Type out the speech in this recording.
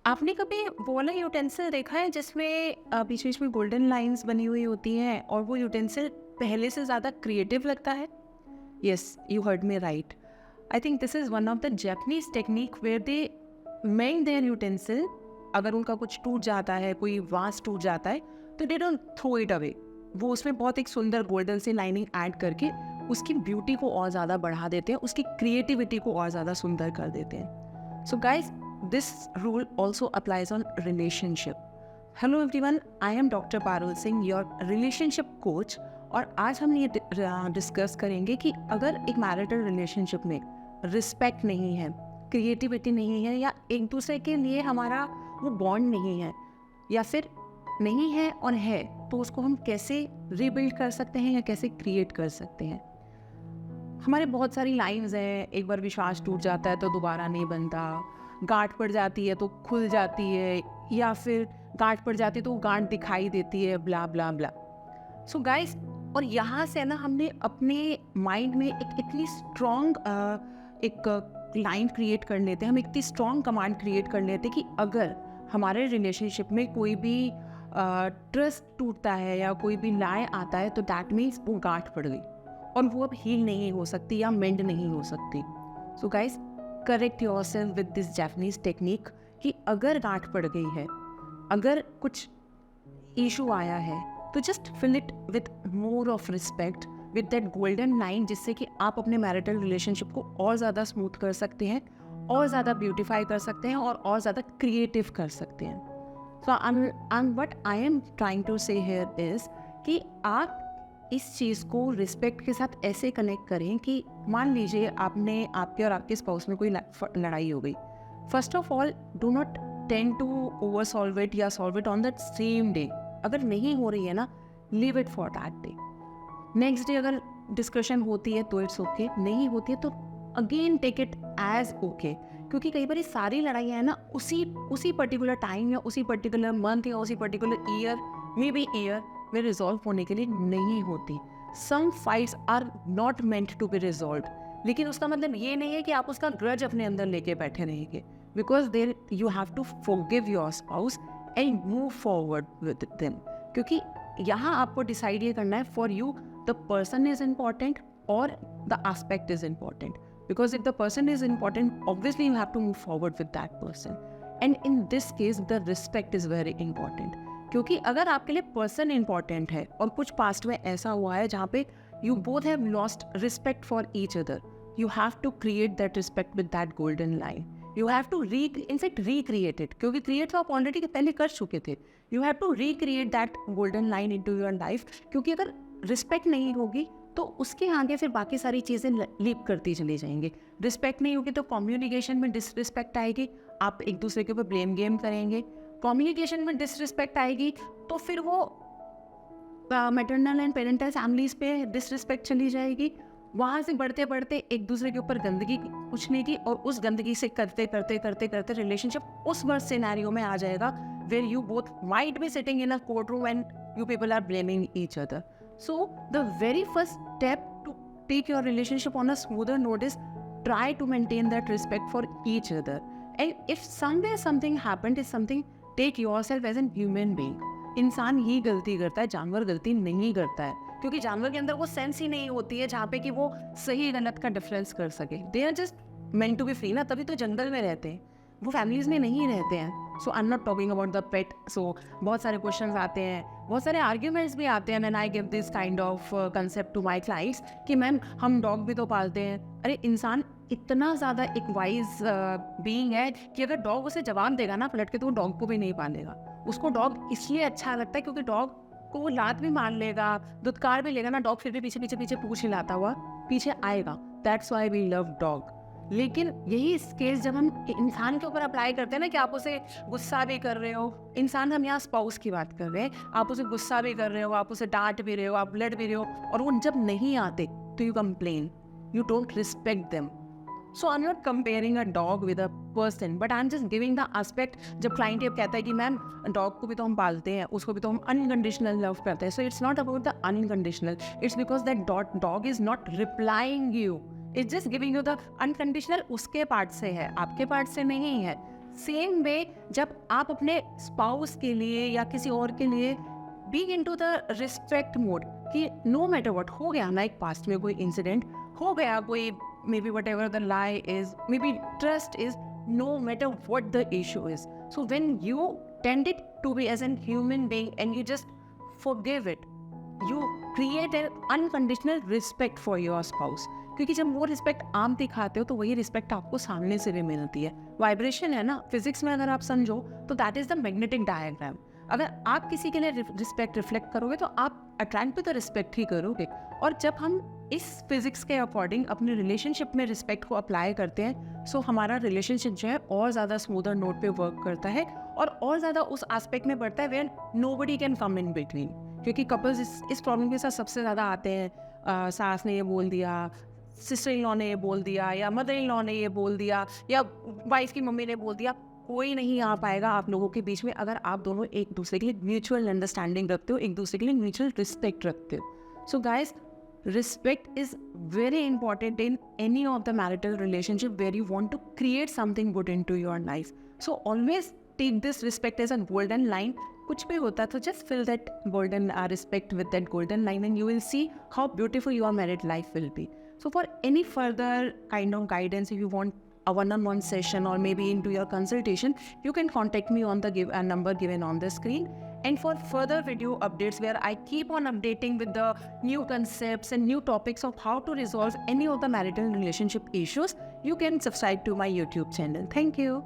आपने कभी वो वाला यूटेंसिल देखा है जिसमें बीच बीच में गोल्डन लाइंस बनी हुई होती हैं और वो यूटेंसिल पहले से ज़्यादा क्रिएटिव लगता है? Yes, you heard me right. I think this is one of the Japanese technique where they make their utensil. अगर उनका कुछ टूट जाता है, कोई वास टूट जाता है, तो they don't throw it away. वो उसमें बहुत एक सुंदर गोल्डन सी लाइनिंग ऐड करके उसकी ब्यूटी को और ज़्यादा बढ़ा देते हैं, उसकी क्रिएटिविटी को और ज़्यादा सुंदर कर देते हैं। So guys, this rule also applies on relationship. Hello everyone, I am Dr. Parul Singh, your relationship coach. और आज हम ये डिस्कस करेंगे कि अगर एक मैरिटल रिलेशनशिप में रिस्पेक्ट नहीं है, क्रिएटिविटी नहीं है, या एक दूसरे के लिए हमारा वो बॉन्ड नहीं है, या फिर नहीं है और है, तो उसको हम कैसे रीबिल्ड कर सकते हैं या कैसे क्रिएट कर सकते हैं। हमारे बहुत सारी लाइन्स हैं। एक बार विश्वास टूट जाता है तो दोबारा नहीं बनता, गांठ पड़ जाती है तो खुल जाती है, या फिर गांठ पड़ जाती है तो वो गांठ दिखाई देती है, ब्ला ब्ला ब्ला। सो गाइस, और यहाँ से ना हमने अपने माइंड में एक इतनी स्ट्रॉन्ग एक लाइन क्रिएट कर लेते हैं, हम इतनी स्ट्रॉन्ग कमांड क्रिएट कर लेते हैं कि अगर हमारे रिलेशनशिप में कोई भी ट्रस्ट टूटता है या कोई भी लाई आता है तो दैट मीन्स वो गांठ पड़ गई और वो अब हील नहीं हो सकती या मेंड नहीं हो सकती। So guys, correct yourself with this Japanese technique कि अगर गांठ पड़ गई है, अगर कुछ इशू आया है, तो just fill it with more of respect, with that golden line, जिससे कि आप अपने मैरिटल रिलेशनशिप को और ज़्यादा स्मूथ कर सकते हैं, और ज़्यादा ब्यूटिफाई कर सकते हैं और ज़्यादा क्रिएटिव कर सकते हैं। So what I am trying to say here is कि आप इस चीज़ को रिस्पेक्ट के साथ ऐसे कनेक्ट करें कि मान लीजिए आपके और आपके स्पाउस में कोई लड़ाई हो गई। First of all, do not tend to over solve it या solve it on that same day. अगर नहीं हो रही है ना, leave it for that day. Next day अगर डिस्कशन होती है तो इट्स ओके, नहीं होती है तो again take it as okay. क्योंकि कई बार ये सारी लड़ाइयाँ हैं ना उसी पर्टिकुलर टाइम या उसी पर्टिकुलर मंथ या उसी particular year, may be year में रिजॉल्व होने के लिए नहीं होती। Some fights are not meant to be resolve, लेकिन उसका मतलब ये नहीं है कि आप उसका ग्रज अपने अंदर लेके बैठे रहेंगे, because there you have to forgive your spouse and move forward with them. क्योंकि यहाँ आपको डिसाइड ये करना है, for you the person is important और the aspect is important. Because if the person is important, obviously you have to move forward with that person, and in this case the respect is very important. क्योंकि अगर आपके लिए person important है और कुछ past में ऐसा हुआ है जहाँ पे you both have lost respect for each other, you have to create that respect with that golden line. You have to in fact recreate it, क्योंकि क्रिएट तो आप ऑलरेडी पहले कर चुके थे। You have to recreate that golden line into your life. क्योंकि अगर respect नहीं होगी तो उसके आगे फिर बाकी सारी चीज़ें लीप करती चली जाएंगी। रिस्पेक्ट नहीं होगी तो कम्युनिकेशन में डिसरिस्पेक्ट आएगी, आप एक दूसरे के ऊपर ब्लेम गेम करेंगे। कम्युनिकेशन में डिसरिस्पेक्ट आएगी तो फिर वो मैटरनल एंड पेरेंटल फैमिलीज पे डिसरिस्पेक्ट चली जाएगी। वहाँ से बढ़ते बढ़ते एक दूसरे के ऊपर गंदगी उछने की, और उस गंदगी से करते करते करते करते रिलेशनशिप उस वर्स्ट सिनेरियो में आ जाएगा where you both might be sitting in a court room and you people are blaming each other. So the very first step to take your relationship on a smoother note is try to maintain that respect for each other. And if somewhere something happened, is something, take yourself as an human being. इंसान ही गलती करता है, जानवर गलती नहीं करता है, क्योंकि जानवर के अंदर वो सेंस ही नहीं होती है जहाँ पे कि वो सही गलत का डिफरेंस कर सके। They are just meant to be free ना, तभी तो जंगल में रहते हैं, वो फैमिलीज में नहीं रहते हैं। So I am not talking about the pet. So बहुत सारे क्वेश्चंस आते हैं, बहुत सारे आर्ग्यूमेंट्स भी आते हैं when I give this kind of concept to my clients कि मैम हम डॉग भी तो पालते हैं। अरे इंसान इतना ज़्यादा एक वाइज बीइंग है कि अगर डॉग उसे जवाब देगा ना पलट के, तो वो डॉग को भी नहीं पालेगा। उसको डॉग इसलिए अच्छा लगता है क्योंकि डॉग को वो लात भी मार लेगा, दुत्कार भी लेगा ना, डॉग फिर भी पीछे पीछे पीछे पूछ हिलाता हुआ पीछे आएगा। That's why we love dog. लेकिन यही स्केल जब हम इंसान के ऊपर अप्लाई करते हैं ना, कि आप उसे गुस्सा भी कर रहे हो, इंसान हम यहाँ स्पाउस की बात कर रहे हैं, आप उसे गुस्सा भी कर रहे हो, आप उसे डांट भी रहे हो, आप लड़ भी रहे हो, और वो जब नहीं आते तो you complain, you don't respect them. So I am not comparing a dog with a person, but I am just giving the aspect. जब क्लाइंट ये कहता है कि मैम डॉग को भी तो हम पालते हैं, उसको भी तो हम अनकंडीशनल लव करते हैं, so it's not about the unconditional, it's because that dog is not replying you, it's just giving you the unconditional. उसके पार्ट से है, आपके पार्ट से नहीं है। सेम वे जब आप अपने स्पाउस के लिए या किसी और के लिए be into the respect mode कि नो मैटर व्हाट हो गया ना, एक पास्ट में कोई इंसिडेंट हो गया, कोई may be whatever the lie is, may be trust is, no matter what the issue is. So when you tend it to be as an human being and you just forgive it, you create an unconditional respect for your spouse. क्योंकि जब वो respect आप दिखाते हो तो वही respect आपको सामने से भी मिलती है. वाइब्रेशन है ना, फिजिक्स में अगर आप समझो तो that is the magnetic diagram. अगर आप किसी के लिए रिस्पेक्ट रिफ्लेक्ट करोगे तो आप अट्रैक्ट भी तो रिस्पेक्ट ही करोगे. और जब हम इस फिजिक्स के अकॉर्डिंग अपने रिलेशनशिप में रिस्पेक्ट को अप्लाई करते हैं, सो हमारा रिलेशनशिप जो है और ज़्यादा स्मूदर नोट पे वर्क करता है और ज़्यादा उस एस्पेक्ट में बढ़ता है where nobody can come in between. क्योंकि कपल्स इस प्रॉब्लम के साथ सबसे ज़्यादा आते हैं. सास ने ये बोल दिया, सिस्टर इन लॉ ने ये बोल दिया, या मदर इन लॉ ने ये बोल दिया, या वाइफ की मम्मी ने बोल दिया. कोई नहीं आ पाएगा आप लोगों के बीच में अगर आप दोनों एक दूसरे के लिए म्यूचुअल अंडरस्टैंडिंग रखते हो, एक दूसरे के लिए म्यूचुअल रिस्पेक्ट रखते हो. So guys, respect is very important in any of the marital relationship where you want to create something good into your life. So always take this respect as a golden line. कुछ भी होता है तो just fill that golden respect with that golden line and you will see how beautiful your married life will be. So for any further kind of guidance, if you want a one-on-one session or maybe into your consultation, you can contact me on the number given on the screen. And for further video updates where I keep on updating with the new concepts and new topics of how to resolve any of the marital relationship issues, you can subscribe to my YouTube channel. Thank you.